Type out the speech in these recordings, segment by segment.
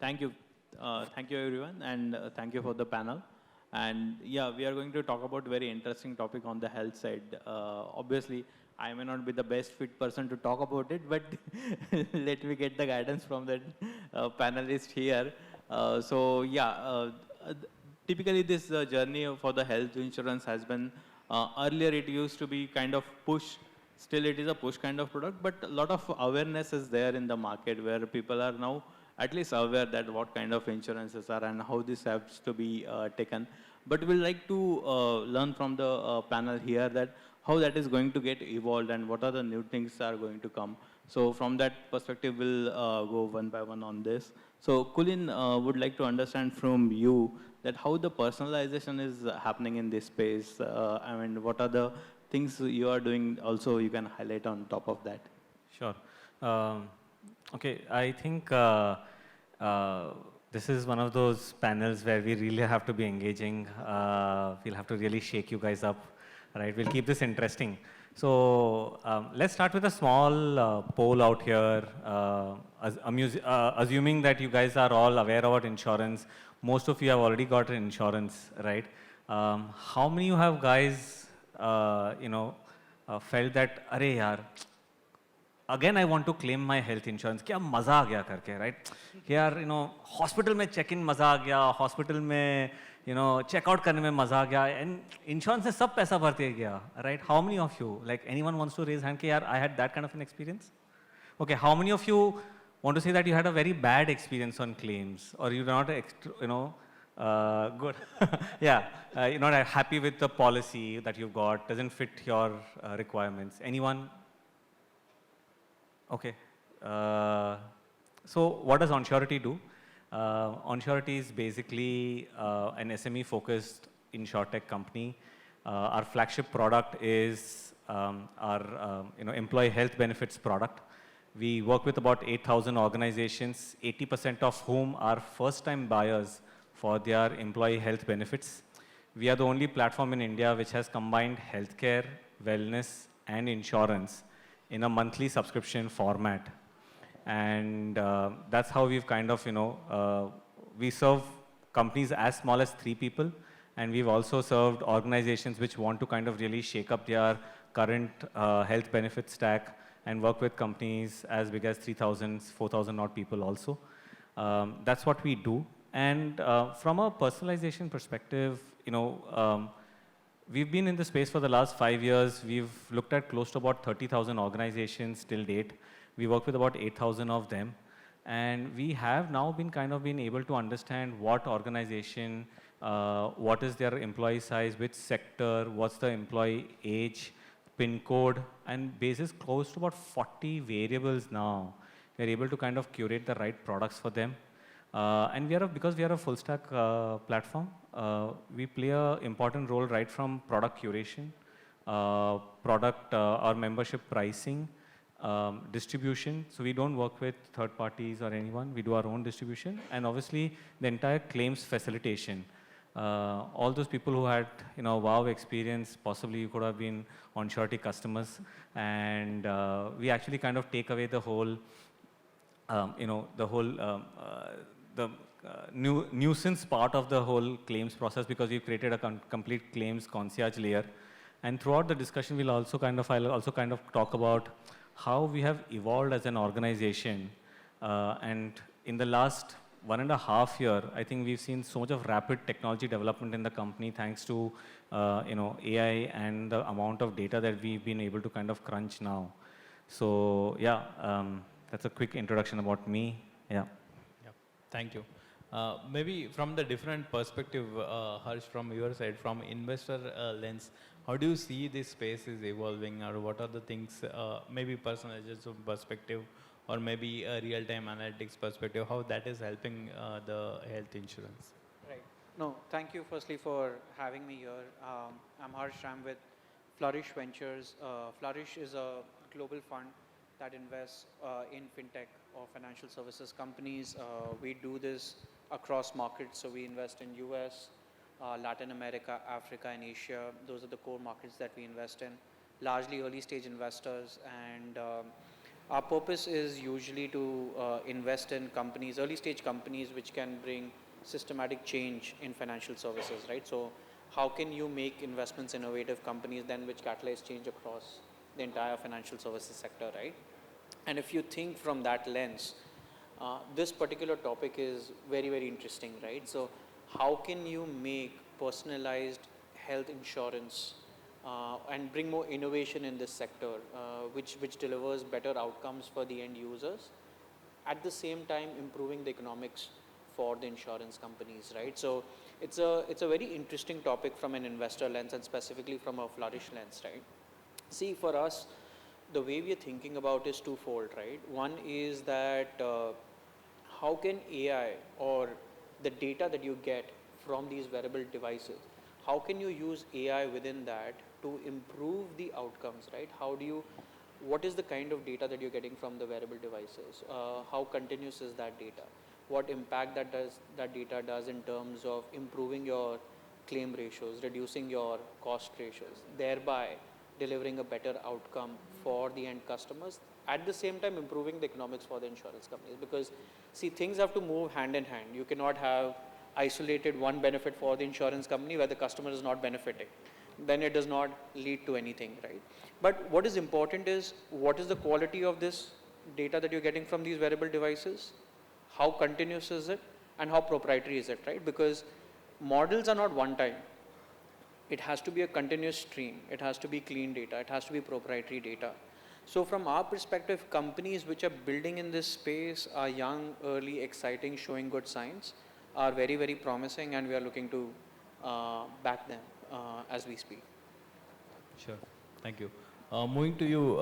Thank you. Thank you, everyone, and thank you for the panel. And yeah, we are going to talk about very interesting topic on the health side. Obviously, I may not be the best fit person to talk about it, but let me get the guidance from the panelist here. So yeah, typically this journey for the health insurance has been, earlier it used to be kind of push, still it is a push kind of product, but a lot of awareness is there in the market where people are now at least aware that what kind of insurances are and how this has to be taken. But we'd like to learn from the panel here that how that is going to get evolved and what are the new things are going to come. So from that perspective, we'll go one by one on this. So Kulin would like to understand from you that how the personalization is happening in this space. I mean, what are the things you are doing also you can highlight on top of that? Sure. Okay, I think this is one of those panels where we really have to be engaging. We'll have to really shake you guys up, right? We'll keep this interesting. So let's start with a small poll out here. Assuming that you guys are all aware about insurance, most of you have already got insurance, right? How many of you guys, felt that, "Arey yaar, again I want to claim my health insurance, क्या मजा आ गया करके, right? यार, hospital में check-in मजा आ गया, hospital में, check-out करने में मजा आ गया, and insurance ने सब पैसा भरते गया, right? How many of you, like anyone wants to raise hand कि यार I had that kind of an experience? Okay, how many of you want to say that you had a very bad experience on claims, or you're not, good, yeah, you're not happy with the policy that you've got, doesn't fit your requirements? Anyone? Okay. So what does Insurtech do? Insurtech is basically an SME-focused Insurtech company. Our flagship product is our employee health benefits product. We work with about 8,000 organizations, 80% of whom are first-time buyers for their employee health benefits. We are the only platform in India which has combined healthcare, wellness, and insurance in a monthly subscription format. And that's how we've kind of, we serve companies as small as 3 people, and we've also served organizations which want to kind of really shake up their current health benefit stack and work with companies as big as 3,000, 4,000 odd people also. That's what we do. And from a personalization perspective, we've been in the space for the last 5 years. We've looked at close to about 30,000 organizations till date. We work with about 8,000 of them. And we have now been able to understand what organization, what is their employee size, which sector, what's the employee age, PIN code, and basis close to about 40 variables now. We're able to kind of curate the right products for them. And because we are a full stack platform, we play an important role right from product curation, product or membership pricing, distribution. So we don't work with third parties or anyone. We do our own distribution, and obviously the entire claims facilitation. All those people who had wow experience, possibly you could have been Insurtech customers, and we actually kind of take away the whole nuisance part of the whole claims process, because we've created a complete claims concierge layer. And throughout the discussion, I'll also kind of talk about how we have evolved as an organization. And in the last 1.5 years, I think we've seen so much of rapid technology development in the company, thanks to AI and the amount of data that we've been able to kind of crunch now. So yeah, that's a quick introduction about me. Yeah. Thank you. Maybe from the different perspective, Harsh, from your side, from investor lens, how do you see this space is evolving, or what are the things, maybe personalization perspective, or maybe a real-time analytics perspective, how that is helping the health insurance? Right. No, thank you firstly for having me here. I'm Harsh, I'm with Flourish Ventures. Flourish is a global fund that invests in fintech or financial services companies. We do this across markets, so we invest in US, Latin America, Africa, and Asia. Those are the core markets that we invest in. Largely early stage investors, and Our purpose is usually to invest in companies, early stage companies, which can bring systematic change in financial services, right? So how can you make investments in innovative companies then which catalyze change across the entire financial services sector, right? And if you think from that lens, this particular topic is very, very interesting, right? So how can you make personalized health insurance and bring more innovation in this sector, which delivers better outcomes for the end users, at the same time improving the economics for the insurance companies, right? So it's a very interesting topic from an investor lens and specifically from a Flourish lens, right? See, for us, the way we are thinking about is twofold, right? One is that how can AI or the data that you get from these wearable devices, how can you use AI within that to improve the outcomes, right? What is the kind of data that you're getting from the wearable devices? How continuous is that data? What impact that data does in terms of improving your claim ratios, reducing your cost ratios, thereby delivering a better outcome for the end customers, at the same time improving the economics for the insurance companies. Because see, things have to move hand in hand. You cannot have isolated one benefit for the insurance company where the customer is not benefiting. Then it does not lead to anything, right? But what is important is, what is the quality of this data that you're getting from these wearable devices? How continuous is it? And how proprietary is it, right? Because models are not one time. It has to be a continuous stream. It has to be clean data. It has to be proprietary data. So from our perspective, companies which are building in this space are young, early, exciting, showing good signs, are very, very promising, and we are looking to back them as we speak. Sure. Thank you. Moving to you,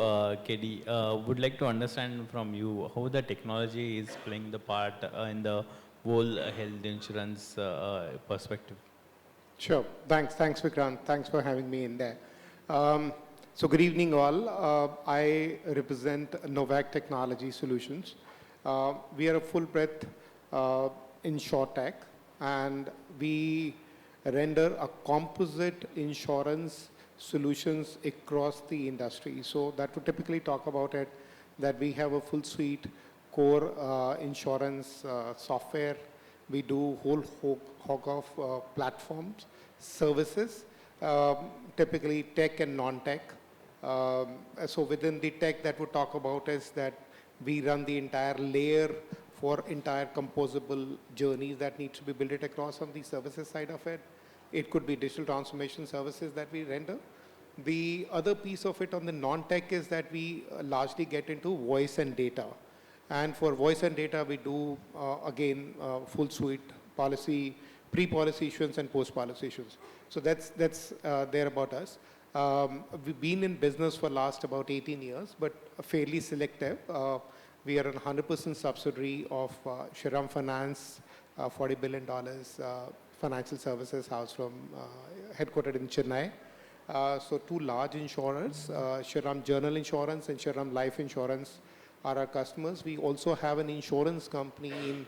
KD, would like to understand from you how the technology is playing the part in the whole health insurance perspective. Sure. Thanks, Vikrant. Thanks for having me in there. So good evening, all. I represent Novak Technology Solutions. We are a full breadth Insurtech, and we render a composite insurance solutions across the industry. So that would typically talk about it, that we have a full suite core insurance software. We do whole hog of platforms, services, typically tech and non-tech. So within the tech that we talk about is that we run the entire layer for entire composable journeys that needs to be built across on the services side of it. It could be digital transformation services that we render. The other piece of it on the non-tech is that we largely get into voice and data. And for voice and data, we do, again, full suite policy, pre-policy issuance and post-policy issuance. So that's there about us. We've been in business for last about 18 years, but fairly selective. We are a 100% subsidiary of Shriram Finance, $40 billion financial services house from headquartered in Chennai. So two large insurers, Shriram General Insurance and Shriram Life Insurance are our customers. We also have an insurance company in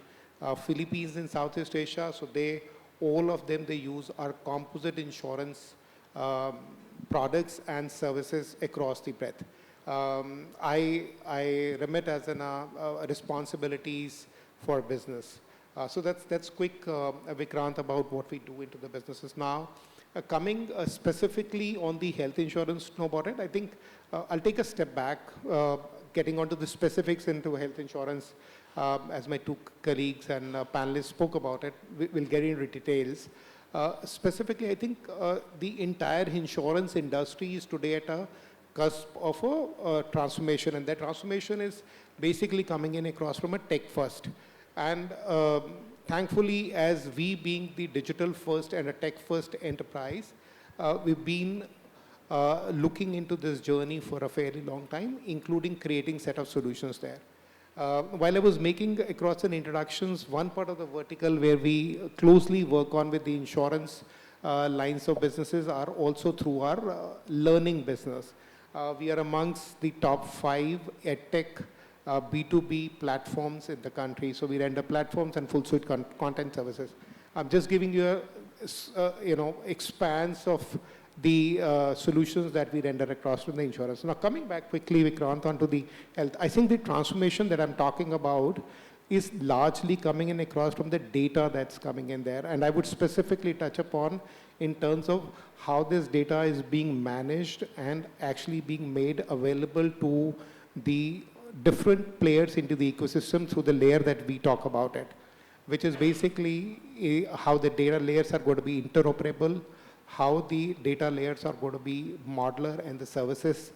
Philippines in Southeast Asia. So all of them, they use our composite insurance products and services across the breadth. I remit as an responsibilities for business. So that's quick, Vikrant, about what we do into the businesses now. Coming specifically on the health insurance, know about it, I think I'll take a step back, getting onto the specifics into health insurance, as my two colleagues and panelists spoke about it. We'll get into details. Specifically, I think the entire insurance industry is today at a cusp of a transformation, and that transformation is basically coming in across from a tech first. And thankfully, as we being the digital first and a tech first enterprise, we've been looking into this journey for a fairly long time, including creating set of solutions there. While I was making across an introductions, one part of the vertical where we closely work on with the insurance lines of businesses are also through our learning business. We are amongst the top 5 edtech B2B platforms in the country. So we render platforms and full suite content services. I'm just giving you a expanse of the solutions that we render across from the insurance. Now, coming back quickly, Vikrant, onto the health, I think the transformation that I'm talking about is largely coming in across from the data that's coming in there. And I would specifically touch upon in terms of how this data is being managed and actually being made available to the different players into the ecosystem through the layer that we talk about it, which is basically how the data layers are going to be interoperable, how the data layers are going to be modular, and the services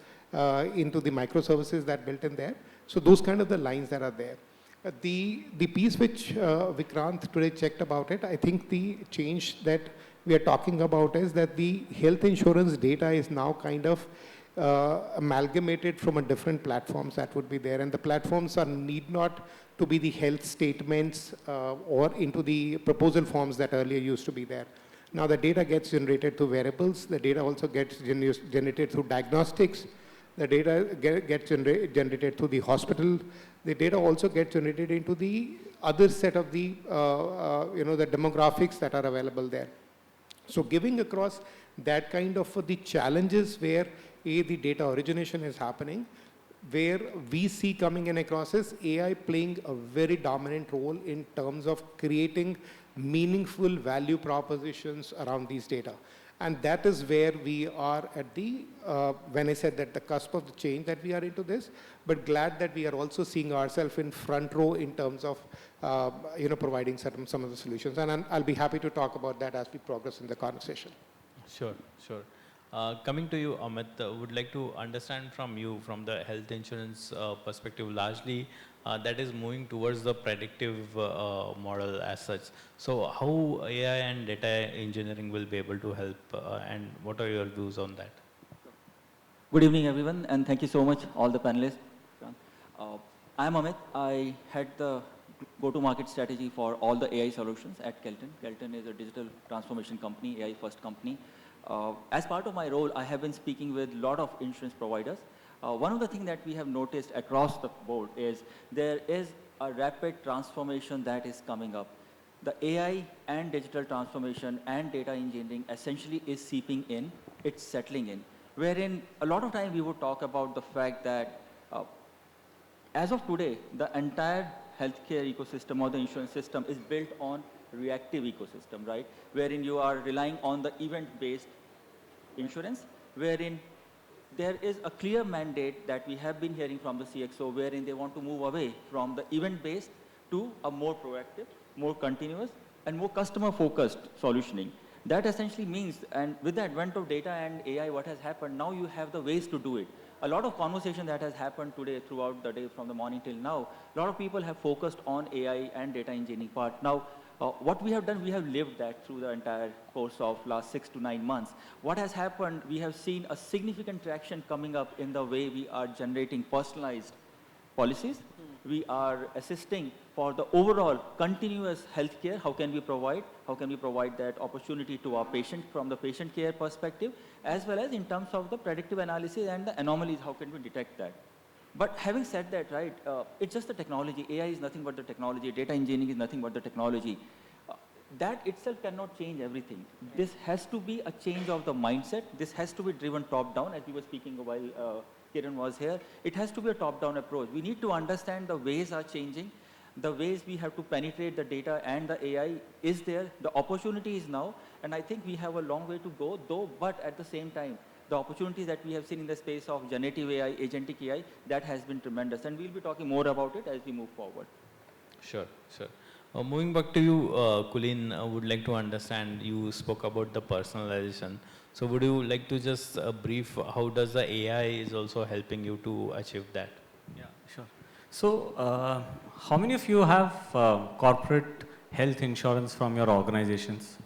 into the microservices that built in there. So those kind of the lines that are there. The piece which Vikrant today checked about it, I think the change that we are talking about is that the health insurance data is now kind of amalgamated from a different platforms that would be there, and the platforms are need not to be the health statements or into the proposal forms that earlier used to be there. Now the data gets generated through wearables, the data also gets generated through diagnostics, the data gets generated through the hospital, the data also gets generated into the other set of the, the demographics that are available there. So giving across that kind of the challenges where the data origination is happening, where we see coming in across is AI playing a very dominant role in terms of creating meaningful value propositions around these data. And that is where we are at the, when I said that the cusp of the change that we are into this, but glad that we are also seeing ourselves in front row in terms of, providing some of the solutions. And I'll be happy to talk about that as we progress in the conversation. Sure, sure. Coming to you, Amit, would like to understand from you, from the health insurance perspective, largely that is moving towards the predictive model as such. So how AI and data engineering will be able to help, and what are your views on that? Good evening, everyone, and thank you so much, all the panelists. I'm Amit. I head the go-to-market strategy for all the AI solutions at Kelton. Kelton is a digital transformation company, AI-first company. As part of my role, I have been speaking with a lot of insurance providers. One of the things that we have noticed across the board is there is a rapid transformation that is coming up. The AI and digital transformation and data engineering essentially is seeping in, it's settling in, wherein a lot of time we would talk about the fact that as of today, the entire healthcare ecosystem or the insurance system is built on reactive ecosystem, right? Wherein you are relying on the event-based insurance, wherein there is a clear mandate that we have been hearing from the CXO, wherein they want to move away from the event-based to a more proactive, more continuous, and more customer-focused solutioning. That essentially means, and with the advent of data and AI, what has happened, now you have the ways to do it. A lot of conversation that has happened today throughout the day from the morning till now, a lot of people have focused on AI and data engineering part. Now, what we have done, we have lived that through the entire course of last 6 to 9 months. What has happened, we have seen a significant traction coming up in the way we are generating personalized policies. We are assisting for the overall continuous healthcare. How can we provide that opportunity to our patient from the patient care perspective, as well as in terms of the predictive analysis and the anomalies, how can we detect that? But having said that, right, it's just the technology. AI is nothing but the technology. Data engineering is nothing but the technology. That itself cannot change everything. This has to be a change of the mindset. This has to be driven top-down, as we were speaking while Kiran was here. It has to be a top-down approach. We need to understand the ways are changing. The ways we have to penetrate the data and the AI is there. The opportunity is now, and I think we have a long way to go, though, but at the same time, the opportunities that we have seen in the space of generative AI, agentic AI, that has been tremendous. And we'll be talking more about it as we move forward. Sure, sure. Moving back to you, Kulin, I would like to understand, you spoke about the personalization. So would you like to just brief how does the AI is also helping you to achieve that? Yeah, sure. So how many of you have corporate health insurance from your organizations?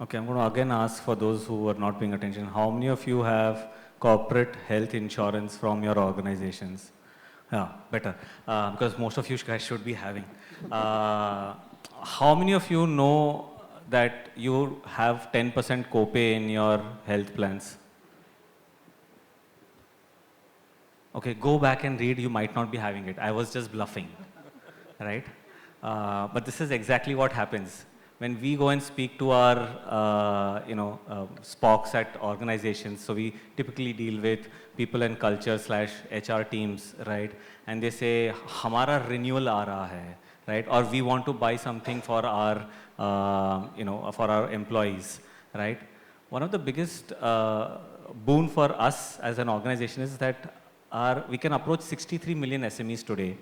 Okay, I'm going to again ask for those who are not paying attention. How many of you have corporate health insurance from your organizations? Yeah, better, because most of you guys should be having. How many of you know that you have 10% copay in your health plans? Okay, go back and read, you might not be having it. I was just bluffing, right? But this is exactly what happens. when we go and speak to our, Spocks at organizations, so we typically deal with people and culture / HR teams, right? And they say, "Hamara renewal aa raha hai," right? Or we want to buy something for our, for our employees, right? One of the biggest boon for us as an organization is that we can approach 63 million SMEs today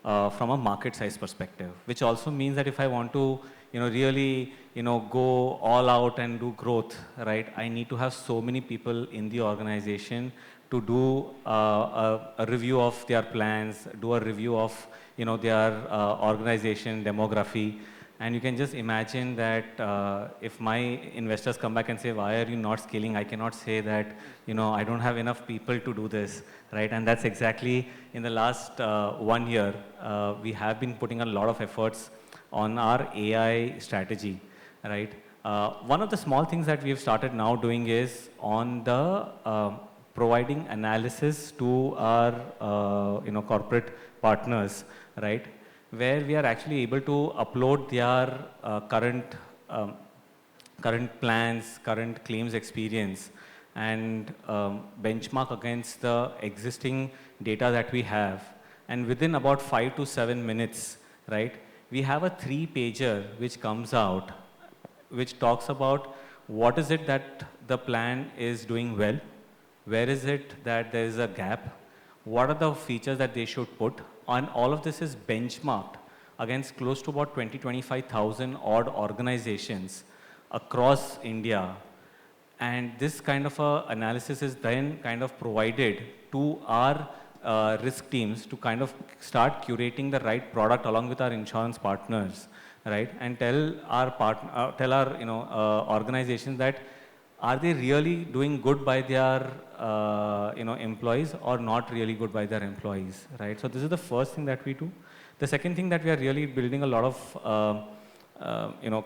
from a market size perspective, which also means that if I want to, really, go all out and do growth, right? I need to have so many people in the organization to do a review of their plans, do a review of, their organization demography. And you can just imagine that if my investors come back and say, why are you not scaling? I cannot say that, I don't have enough people to do this, right? And that's exactly in the last 1 year, we have been putting a lot of efforts on our AI strategy, right? One of the small things that we've started now doing is on the providing analysis to our, corporate partners, right? Where we are actually able to upload their current plans, current claims experience, and benchmark against the existing data that we have. And within about 5 to 7 minutes, right, we have a 3-pager which comes out, which talks about what is it that the plan is doing well, where is it that there is a gap, what are the features that they should put, and all of this is benchmarked against close to about 25,000 odd organizations across India. And this kind of analysis is then kind of provided to our risk teams to kind of start curating the right product along with our insurance partners, right? And tell our organizations that are they really doing good by their employees or not really good by their employees, right? So this is the first thing that we do. The second thing that we are really building a lot of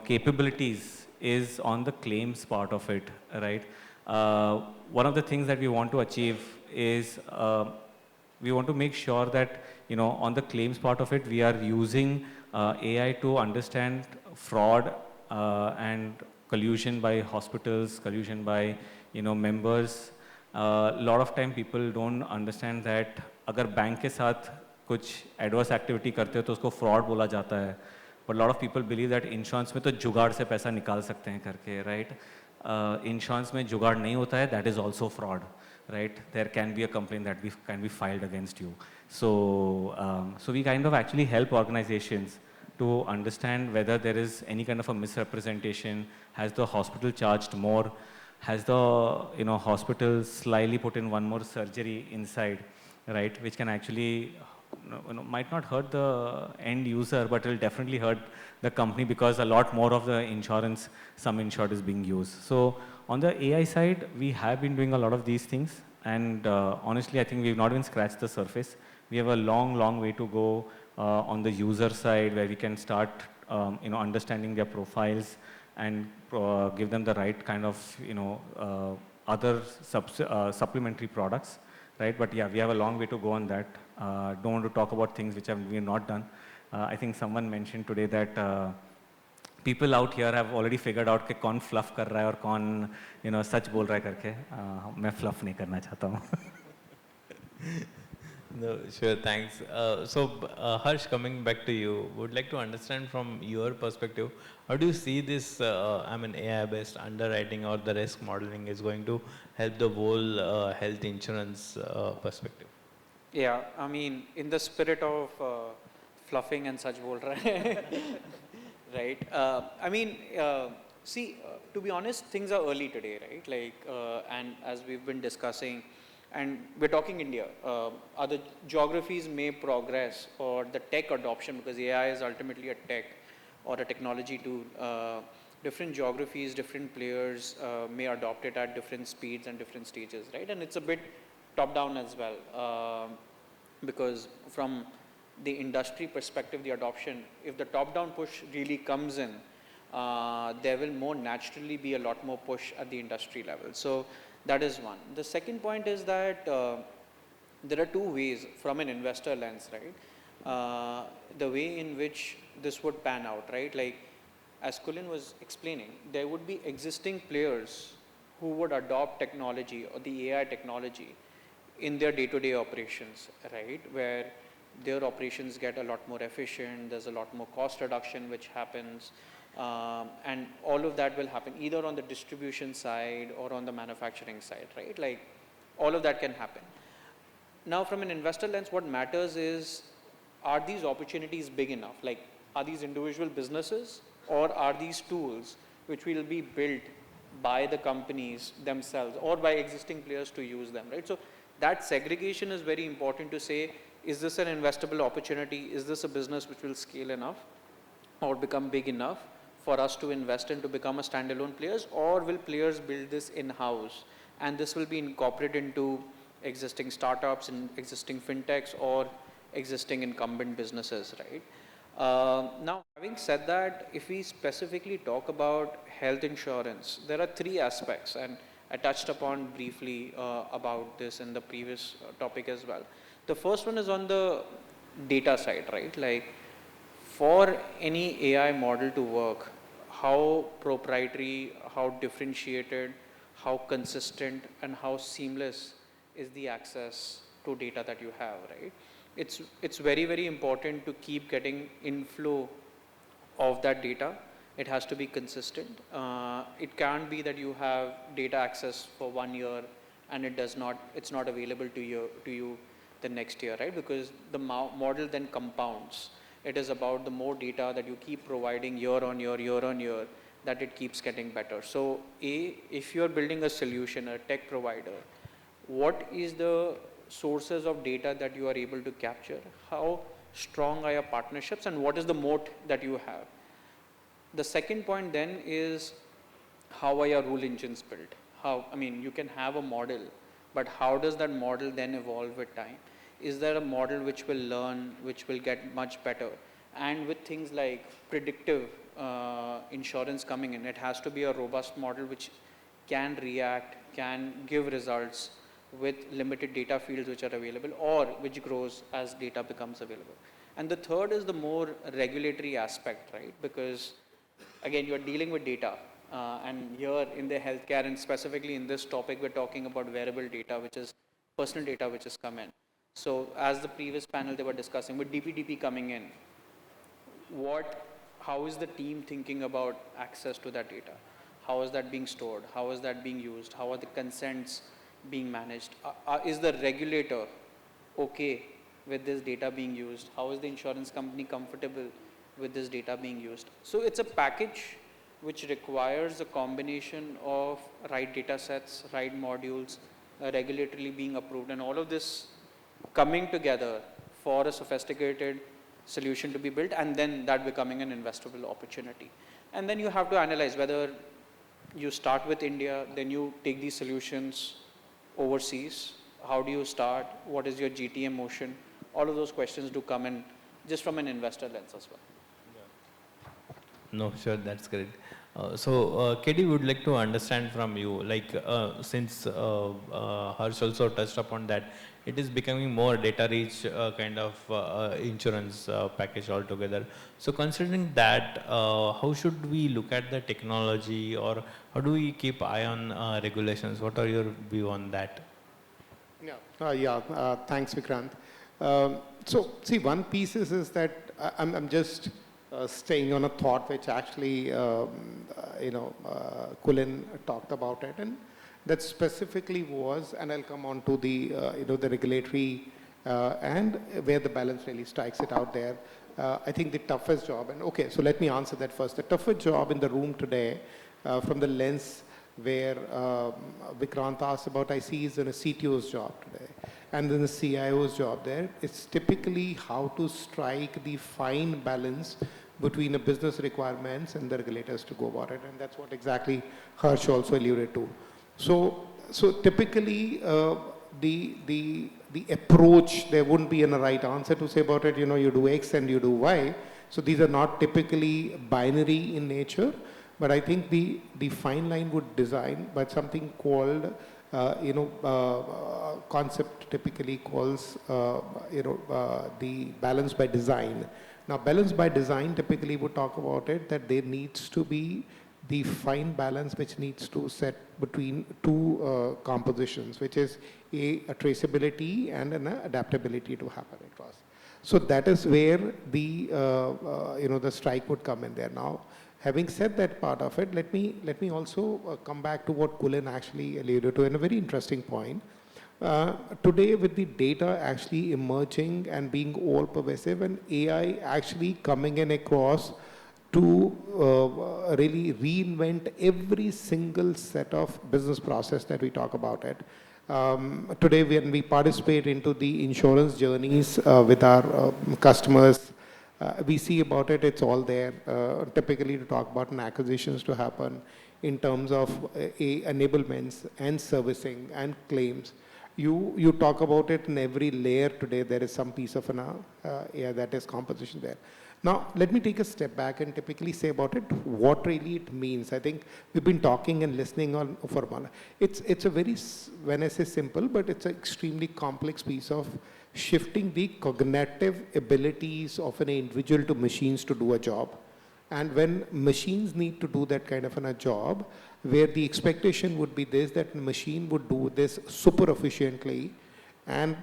capabilities is on the claims part of it, right? One of the things that we want to achieve is we want to make sure that on the claims part of it, we are using AI to understand fraud and collusion by hospitals, collusion by members. A lot of time people don't understand that अगर bank के साथ कुछ adverse activity करते हो तो उसको fraud बोला जाता है. But a lot of people believe that insurance में तो जुगाड़ से पैसा निकाल सकते हैं करके, right? Insurance में जुगाड़ नहीं होता है, that is also fraud, right? There can be a complaint that can be filed against you. So we kind of actually help organizations to understand whether there is any kind of a misrepresentation. Has the hospital charged more? Has the hospital slyly put in one more surgery inside, right? Which can actually might not hurt the end user, but it will definitely hurt the company because a lot more of the insurance, sum insured, is being used. So on the AI side, we have been doing a lot of these things, and honestly, I think we've not even scratched the surface. We have a long, long way to go on the user side, where we can start, understanding their profiles and give them the right kind of, other supplementary products, right? But yeah, we have a long way to go on that. Don't want to talk about things which we have not done. I think someone mentioned today that people out here have already figured out कि कौन fluff कर रहा है और कौन सच बोल रहा है करके. मैं fluff नहीं करना चाहता हूँ. No, sure, thanks. Harsh, coming back to you, would like to understand from your perspective, how do you see this, AI-based underwriting or the risk modeling is going to help the whole health insurance perspective? Yeah, I mean, in the spirit of fluffing and such bol raha hai, right? See, to be honest, things are early today, right? Like, and as we've been discussing, and we're talking India, other geographies may progress, or the tech adoption, because AI is ultimately a tech or a technology tool. Different geographies, different players may adopt it at different speeds and different stages, right? And it's a bit top down as well, because from the industry perspective, the adoption, if the top down push really comes in, there will more naturally be a lot more push at the industry level. So that is one. The second point is that there are two ways from an investor lens, right? The way in which this would pan out, right? Like, as Kulin was explaining, there would be existing players who would adopt technology or the AI technology in their day-to-day operations, right? Where their operations get a lot more efficient, there's a lot more cost reduction which happens, and all of that will happen either on the distribution side or on the manufacturing side, right? Like all of that can happen. Now from an investor lens, what matters is, are these opportunities big enough? Like, are these individual businesses, or are these tools which will be built by the companies themselves or by existing players to use them, right? So that segregation is very important to say, is this an investable opportunity? Is this a business which will scale enough or become big enough for us to invest in to become a standalone players, or will players build this in-house and this will be incorporated into existing startups and existing fintechs or existing incumbent businesses, right? Now, having said that, if we specifically talk about health insurance, there are three aspects, and I touched upon briefly about this in the previous topic as well. The first one is on the data side, right? Like, for any AI model to work, how proprietary, how differentiated, how consistent, and how seamless is the access to data that you have, right? It's very, very important to keep getting inflow of that data. It has to be consistent. It can't be that you have data access for 1 year and it's not available to you the next year, right? Because the model then compounds. It is about the more data that you keep providing year on year, that it keeps getting better. So if you're building a solution, a tech provider, what is the sources of data that you are able to capture? How strong are your partnerships, and what is the moat that you have? The second point then is, how are your rule engines built? You can have a model, but how does that model then evolve with time? Is there a model which will learn, which will get much better? And with things like predictive insurance coming in, it has to be a robust model which can react, can give results with limited data fields which are available, or which grows as data becomes available. And the third is the more regulatory aspect, right? Because again, you're dealing with data, and here in the healthcare, and specifically in this topic, we're talking about wearable data, which is personal data which has come in. So as the previous panel they were discussing, with DPDP coming in, how is the team thinking about access to that data? How is that being stored? How is that being used? How are the consents being managed? Is the regulator okay with this data being used? How is the insurance company comfortable with this data being used? So it's a package which requires a combination of right data sets, right modules, regulatorily being approved, and all of this coming together for a sophisticated solution to be built, and then that becoming an investable opportunity. And then you have to analyze whether you start with India, then you take these solutions overseas. How do you start? What is your GTM motion? All of those questions do come in just from an investor lens as well. No, sure, that's great. KD, would like to understand from you, like since Harsh also touched upon that, it is becoming more data-rich kind of insurance package altogether. So considering that, how should we look at the technology, or how do we keep eye on regulations? What are your view on that? Thanks, Vikrant. So see, one piece is that I'm just staying on a thought which actually, Kulin talked about it, and that specifically was, and I'll come on to the, the regulatory and where the balance really strikes it out there. I think the toughest job, and okay, so let me answer that first. The toughest job in the room today, from the lens where Vikrant asked about, I see is in a CTO's job today, and then the CIO's job there. It's typically how to strike the fine balance between the business requirements and the regulators to go about it, and that's what exactly Harsh also alluded to. So typically the approach, there wouldn't be a right answer to say about it, you do X and you do Y. So these are not typically binary in nature, but I think the fine line would design, but something called, concept typically calls, the balance by design. Now, balance by design typically would talk about it that there needs to be the fine balance which needs to set between two compositions, which is a traceability and an adaptability to happen across. So that is where the the strike would come in there. Now, having said that part of it, let me also come back to what Kulin actually alluded to, and a very interesting point. Today, with the data actually emerging and being all pervasive, and AI actually coming in across to really reinvent every single set of business process that we talk about it. Today, when we participate into the insurance journeys with our customers, we see about it, it's all there. Typically to talk about acquisitions to happen in terms of enablements and servicing and claims. You talk about it in every layer today, there is some piece of that is composition there. Now, let me take a step back and typically say about it, what really it means. I think we've been talking and listening on for a while. It's a very, when I say simple, but it's an extremely complex piece of shifting the cognitive abilities of an individual to machines to do a job. And when machines need to do that kind of a job, where the expectation would be this, that the machine would do this super efficiently, and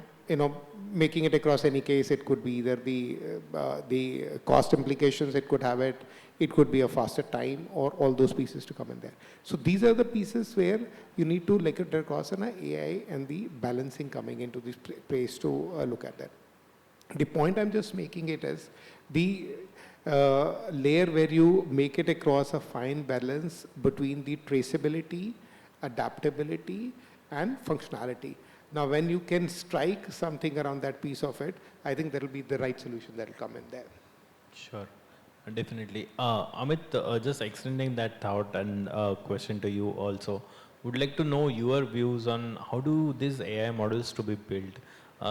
making it across any case, it could be either the cost implications, it could have it could be a faster time, or all those pieces to come in there. So these are the pieces where you need to look at across an AI and the balancing coming into this place to look at that. The point I'm just making it is the layer where you make it across a fine balance between the traceability, adaptability, and functionality. Now, when you can strike something around that piece of it, I think that will be the right solution that will come in there. Sure, definitely. Amit, just extending that thought and question to you also, would like to know your views on how do these AI models to be built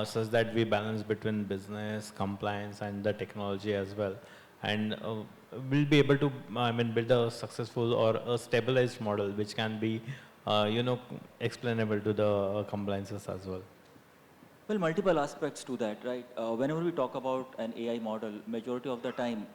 such that we balance between business, compliance, and the technology as well, and we'll be able to, build a successful or a stabilized model which can be explainable to the compliances as well. Well, multiple aspects to that, right? Whenever we talk about an AI model, majority of the time,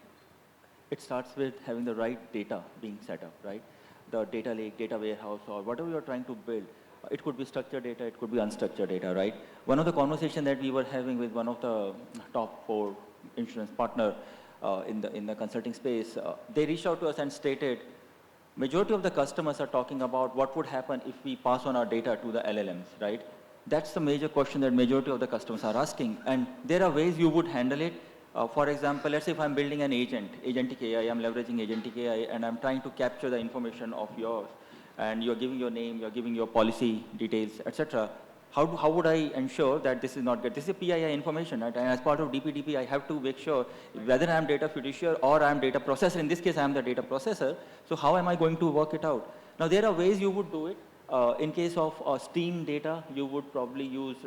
it starts with having the right data being set up, right? The data lake, data warehouse, or whatever you're trying to build. It could be structured data, it could be unstructured data, right? One of the conversations that we were having with one of the top 4 insurance partner in the consulting space, they reached out to us and stated, majority of the customers are talking about what would happen if we pass on our data to the LLMs, right? That's the major question that majority of the customers are asking. And there are ways you would handle it. For example, let's say if I'm building an agentic AI, I'm leveraging agentic AI, and I'm trying to capture the information of yours, and you're giving your name, you're giving your policy details, etc. How would I ensure that this is not good? This is PII information, right? And as part of DPDP, I have to make sure whether I'm data fiduciary or I'm data processor. In this case, I'm the data processor. So how am I going to work it out? Now, there are ways you would do it. In case of stream data, you would probably use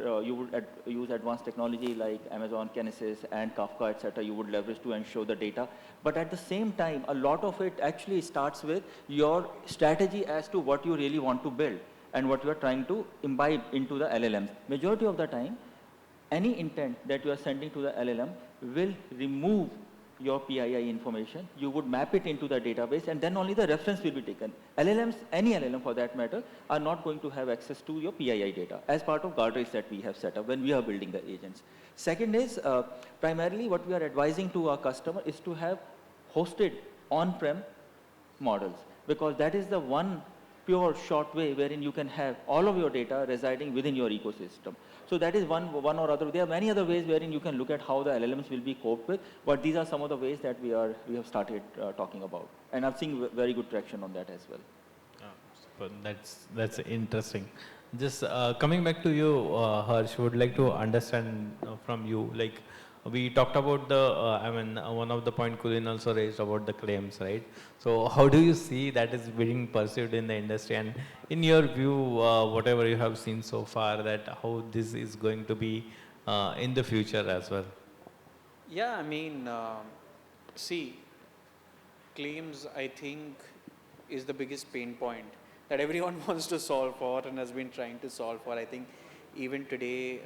use advanced technology like Amazon Kinesis and Kafka, etc. You would leverage to ensure the data. But at the same time, a lot of it actually starts with your strategy as to what you really want to build and what you are trying to imbibe into the LLMs. Majority of the time, any intent that you are sending to the LLM will remove your PII information. You would map it into the database, and then only the reference will be taken. LLMs, any LLM for that matter, are not going to have access to your PII data as part of guardrails that we have set up when we are building the agents. Second is, primarily what we are advising to our customer is to have hosted on-prem models, because that is the one pure short way wherein you can have all of your data residing within your ecosystem. So that is one or other. There are many other ways wherein you can look at how the LLMs will be coped with, but these are some of the ways that we have started talking about, and I've seen very good traction on that as well. But that's interesting. Just coming back to you, Harsh, would like to understand from you, like we talked about the, one of the point Kulin also raised about the claims, right? So how do you see that is being perceived in the industry, and in your view, whatever you have seen so far, that how this is going to be in the future as well? Yeah, see, claims, I think, is the biggest pain point that everyone wants to solve for and has been trying to solve for. I think even today,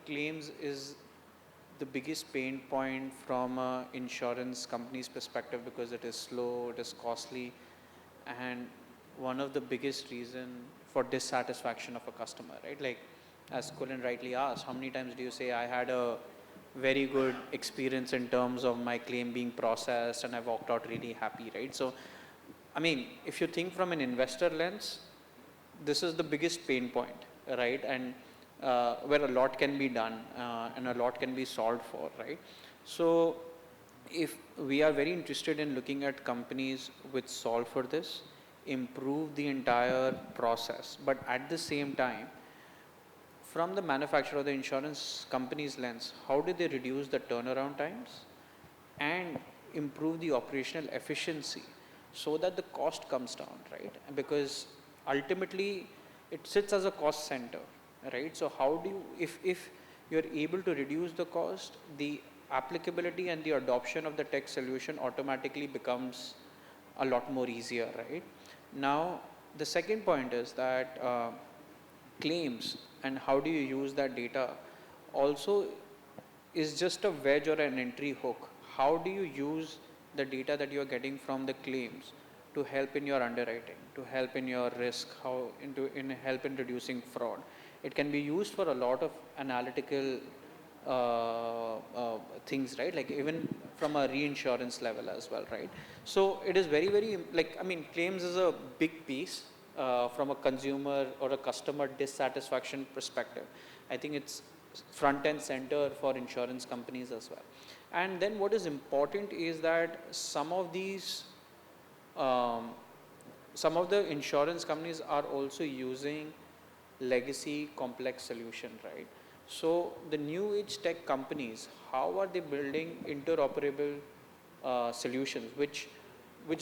claims is the biggest pain point from an insurance company's perspective, because it is slow, it is costly, and one of the biggest reason for dissatisfaction of a customer, right? Like, as Kulin rightly asked, how many times do you say, I had a very good experience in terms of my claim being processed and I walked out really happy, right? So, I mean, if you think from an investor lens, this is the biggest pain point, right? And where a lot can be done and a lot can be solved for, right? So if we are very interested in looking at companies which solve for this, improve the entire process, but at the same time, from the manufacturer or the insurance company's lens, how do they reduce the turnaround times and improve the operational efficiency so that the cost comes down, right? Because ultimately it sits as a cost center, right? So how do you, if you're able to reduce the cost, the applicability and the adoption of the tech solution automatically becomes a lot more easier, right? Now, the second point is that claims and how do you use that data also is just a wedge or an entry hook. How do you use the data that you're getting from the claims to help in your underwriting, to help in your risk, help in reducing fraud? It can be used for a lot of analytical things, right? Like even from a reinsurance level as well, right? So it is very, very, like, I mean, claims is a big piece from a consumer or a customer dissatisfaction perspective. I think it's front and center for insurance companies as well. And then what is important is that some of these, some of the insurance companies are also using legacy complex solution, right? So the new age tech companies, how are they building interoperable solutions, which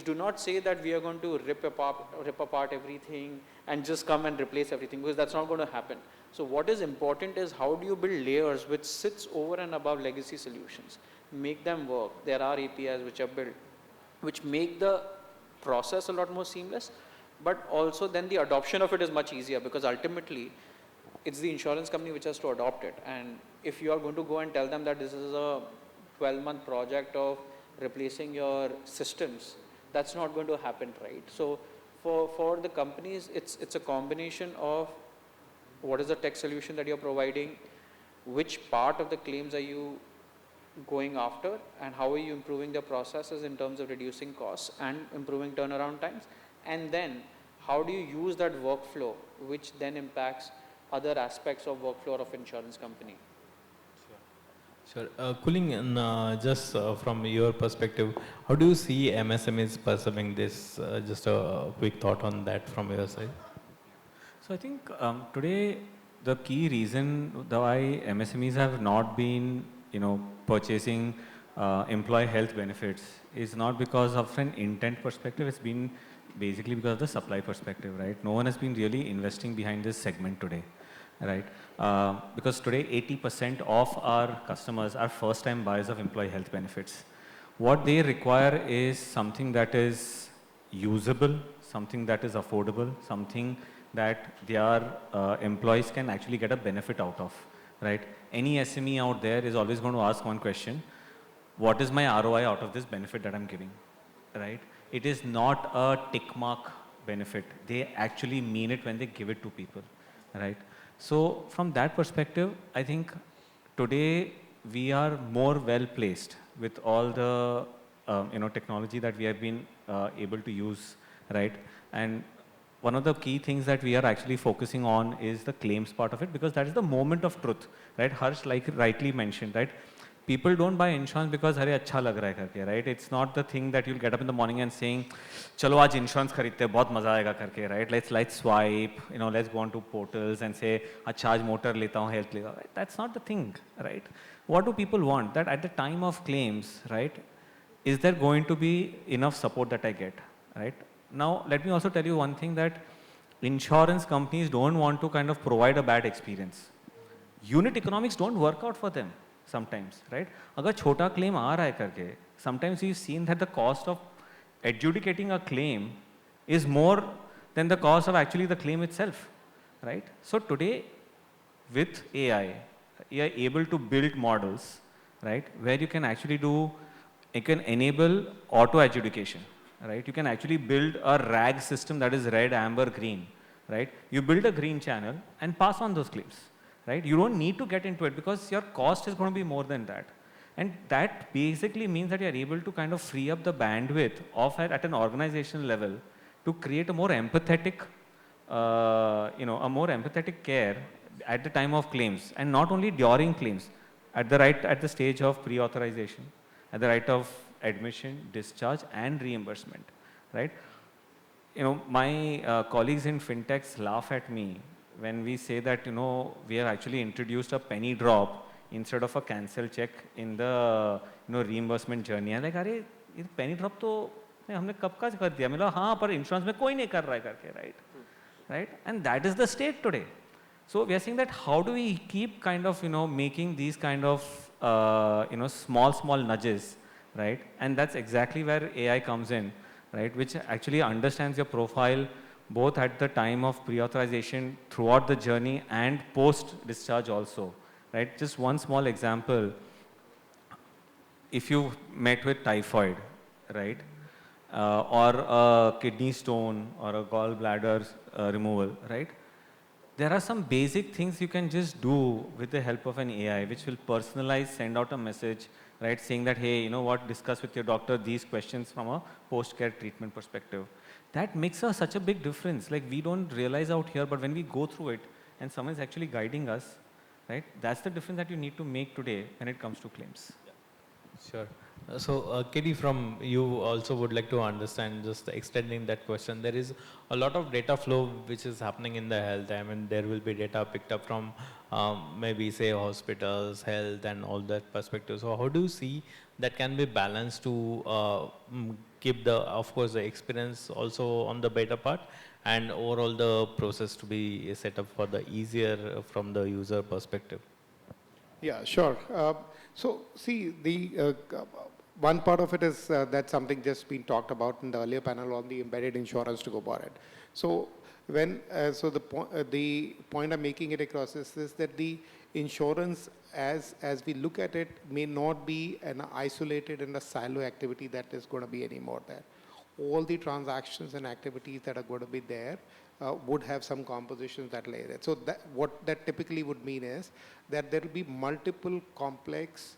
do not say that we are going to rip apart everything and just come and replace everything, because that's not going to happen. So what is important is how do you build layers which sits over and above legacy solutions, make them work. There are APIs which are built, which make the process a lot more seamless, but also then the adoption of it is much easier, because ultimately it's the insurance company which has to adopt it. And if you are going to go and tell them that this is a 12-month project of replacing your systems, that's not going to happen, right? So for the companies, it's a combination of what is the tech solution that you're providing, which part of the claims are you going after, and how are you improving the processes in terms of reducing costs and improving turnaround times, and then how do you use that workflow, which then impacts other aspects of workflow of insurance company. Sure. Kulin, just from your perspective, how do you see MSMEs pursuing this? Just a quick thought on that from your side. So I think today the key reason why MSMEs have not been, purchasing employee health benefits is not because of an intent perspective. It's been basically because of the supply perspective, right? No one has been really investing behind this segment today, right? Because today 80% of our customers are first-time buyers of employee health benefits. What they require is something that is usable, something that is affordable, something that their employees can actually get a benefit out of, right? Any SME out there is always going to ask one question: what is my ROI out of this benefit that I'm giving, right? It is not a tick mark benefit. They actually mean it when they give it to people, right? So from that perspective, I think today we are more well placed with all the technology that we have been able to use, right? And one of the key things that we are actually focusing on is the claims part of it, because that is the moment of truth, right? Harsh rightly mentioned, right? People don't buy insurance because अरे अच्छा लग रहा है करके, right? It's not the thing that you'll get up in the morning and saying, चलो आज insurance खरीदते हैं, बहुत मजा आएगा करके, right? Let's swipe, let's go on to portals and say, अच्छा आज motor लेता हूँ, health लेता हूँ. That's not the thing, right? What do people want? That at the time of claims, right? Is there going to be enough support that I get, right? Now, let me also tell you one thing, that insurance companies don't want to kind of provide a bad experience. Unit economics don't work out for them sometimes, right? अगर छोटा claim आ रहा है करके, sometimes we've seen that the cost of adjudicating a claim is more than the cost of actually the claim itself, right? So today, with AI, we are able to build models right? Where you can actually do, you can enable auto-adjudication, right? You can actually build a RAG system that is red, amber, green, right? You build a green channel and pass on those claims, right? You don't need to get into it because your cost is going to be more than that. And that basically means that you're able to kind of free up the bandwidth of at an organizational level to create a more empathetic, a more empathetic care at the time of claims, and not only during claims, at the stage of pre-authorization, at the right of admission, discharge, and reimbursement, right? My colleagues in fintechs laugh at me when we say that, we have actually introduced a penny drop instead of a cancel check in the, reimbursement journey. I'm like, अरे ये penny drop तो हमने कब का कर दिया? मतलब हाँ, पर insurance में कोई नहीं कर रहा है करके, right? Right? And that is the state today. So we are saying that how do we keep kind of, making these kind of, small nudges, right? And that's exactly where AI comes in, right? Which actually understands your profile both at the time of pre-authorization, throughout the journey, and post-discharge also, right? Just one small example. If you met with typhoid, right? Or a kidney stone or a gallbladder removal, right? There are some basic things you can just do with the help of an AI, which will personalize, send out a message, right, saying that, hey, you know what, discuss with your doctor these questions from a post-care treatment perspective. That makes such a big difference. Like, we don't realize out here, but when we go through it and someone's actually guiding us, right, that's the difference that you need to make today when it comes to claims. Sure. So, Kitty, from you also would like to understand, just extending that question, there is a lot of data flow which is happening in the health. I mean, there will be data picked up from maybe say hospitals, health, and all that perspective. So how do you see that can be balanced to keep the, of course, the experience also on the better part, and overall the process to be set up for the easier from the user perspective? Yeah, sure. So see, the one part of it is that's something just been talked about in the earlier panel on the embedded insurance to go about it. So when the point I'm making it across is this, that the insurance as we look at it may not be an isolated and a silo activity that is going to be anymore there. All the transactions and activities that are going to be there would have some compositions that lay there. So what that typically would mean is that there will be multiple complex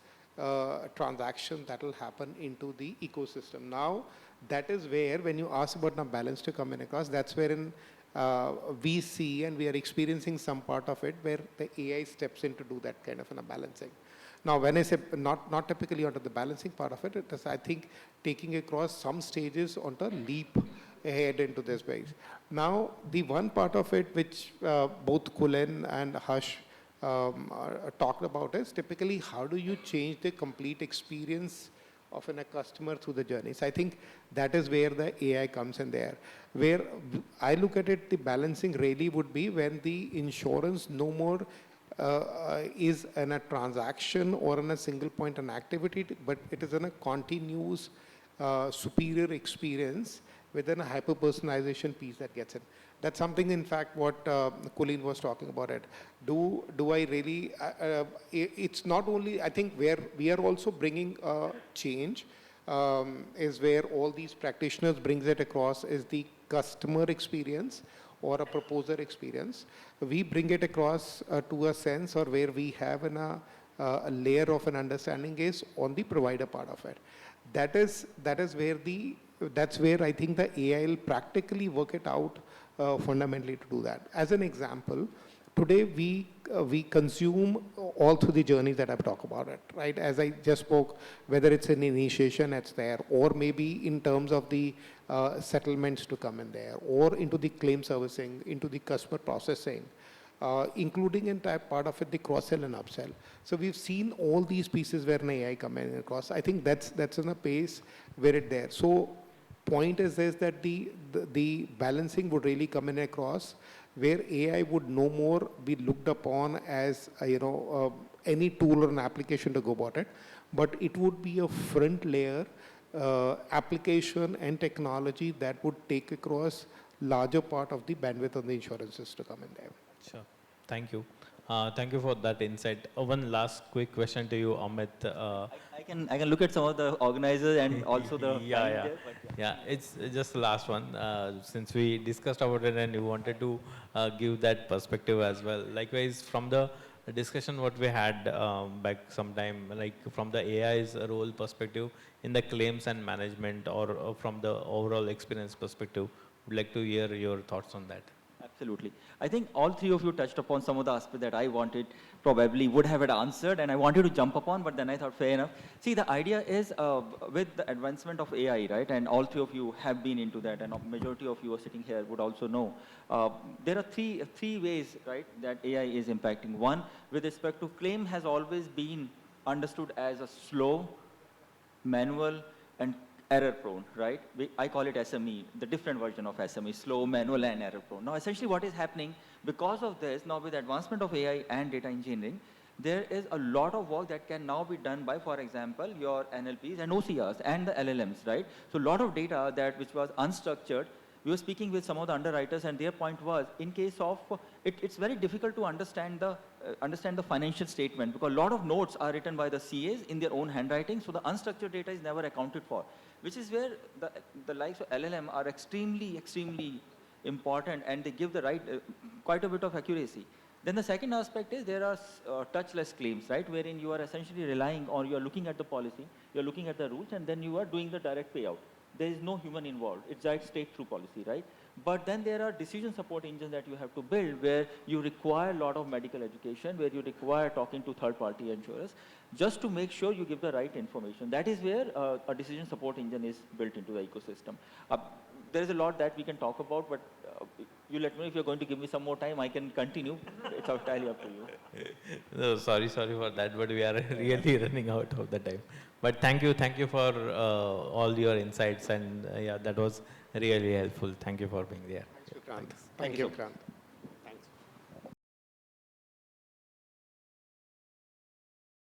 transactions that will happen into the ecosystem. Now, that is where, when you ask about the balance to come in across, that's wherein we see and we are experiencing some part of it where the AI steps in to do that kind of a balancing. Now, when I say not typically onto the balancing part of it, it is, I think, taking across some stages onto leap ahead into this space. Now, the one part of it which both Kulin and Harsh talked about is typically how do you change the complete experience of a customer through the journey. So I think that is where the AI comes in there. Where I look at it, the balancing really would be when the insurance no more is in a transaction or in a single point an activity, but it is in a continuous superior experience within a hyper-personalization piece that gets in. That's something, in fact, what Colleen was talking about it. Do I really, it's not only, I think where we are also bringing change is where all these practitioners brings it across is the customer experience or a proposer experience. We bring it across to a sense or where we have a layer of an understanding is on the provider part of it. That's where I think the AI will practically work it out fundamentally to do that. As an example, today we consume all through the journey that I've talked about it, right? As I just spoke, whether it's an initiation that's there, or maybe in terms of the settlements to come in there, or into the claim servicing, into the customer processing, including in type part of it, the cross-sell and upsell. So we've seen all these pieces where an AI come in across. I think that's in a pace where it's there. So point is this, that the balancing would really come in across where AI would no more be looked upon as any tool or an application to go about it, but it would be a front layer application and technology that would take across larger part of the bandwidth of the insurances to come in there. Sure. Thank you. Thank you for that insight. One last quick question to you, Amit. I can look at some of the organizers and also the yeah, time yeah, there, but yeah. It's just the last one. Since we discussed about it and you wanted to give that perspective as well. Likewise, from the discussion what we had back sometime, like from the AI's role perspective in the claims and management, or from the overall experience perspective, would like to hear your thoughts on that. Absolutely. I think all three of you touched upon some of the aspects that I wanted, probably would have it answered, and I wanted to jump upon, but then I thought, fair enough. See, the idea is with the advancement of AI, right, and all three of you have been into that, and a majority of you are sitting here would also know. There are three ways, right, that AI is impacting. One, with respect to claim, has always been understood as a slow, manual, and error prone, right? I call it SME, the different version of SME, slow, manual, and error prone. Now, essentially what is happening because of this, now with advancement of AI and data engineering, there is a lot of work that can now be done by, for example, your NLPs and OCRs and the LLMs, right? So a lot of data that which was unstructured, we were speaking with some of the underwriters, and their point was, in case of, it's very difficult to understand the financial statement, because a lot of notes are written by the CAs in their own handwriting, so the unstructured data is never accounted for, which is where the likes of LLM are extremely, extremely important, and they give the right, quite a bit of accuracy. Then the second aspect is there are touchless claims, right, wherein you are essentially relying on, you are looking at the policy, you are looking at the rules, and then you are doing the direct payout. There is no human involved. It's like straight through policy, right? But then there are decision support engines that you have to build, where you require a lot of medical education, where you require talking to third-party insurers, just to make sure you give the right information. That is where a decision support engine is built into the ecosystem. There is a lot that we can talk about, but you let me know if you're going to give me some more time, I can continue. It's entirely up to you. No, sorry for that, but we are really running out of the time. But thank you for all your insights, and yeah, that was really helpful. Thank you for being there. Thanks, Vikrant. Thank Thank you you, so Vikrant.